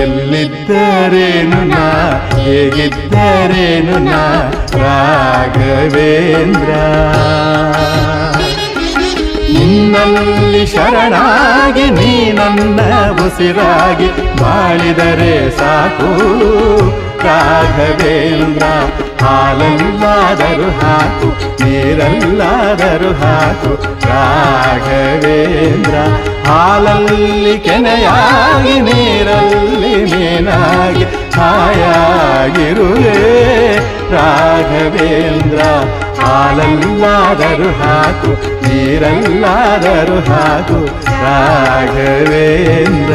ಎಲ್ಲಿದ್ದರೇನು ನಾ ಹೇಗಿದ್ದರೇನು ನಾ ರಾಘವೇಂದ್ರ. ನಿನ್ನಲ್ಲಿ ಶರಣಾಗಿ ನೀ ನನ್ನ ಉಸಿರಾಗಿ ಬಾಳಿದರೆ ಸಾಕು ರಾಘವೇಂದ್ರ. ಹಾಲಲ್ಲಾದರೂ ಹಾಕು ನೀರಲ್ಲಾದರೂ ಹಾಕು ರಾಘವೇಂದ್ರ. ಹಾಲಲ್ಲಿ ಕೆನೆಯಾಗಿ ನೀರಲ್ಲಿ ಮೀನಾಗಿ ಹಾಯಾಗಿರುವೆ ರಾಘವೇಂದ್ರ. ಹಾಲಲ್ಲಾದರೂ ಹಾಕು ನೀರಲ್ಲಾದರೂ ಹಾಕು ರಾಘವೇಂದ್ರ.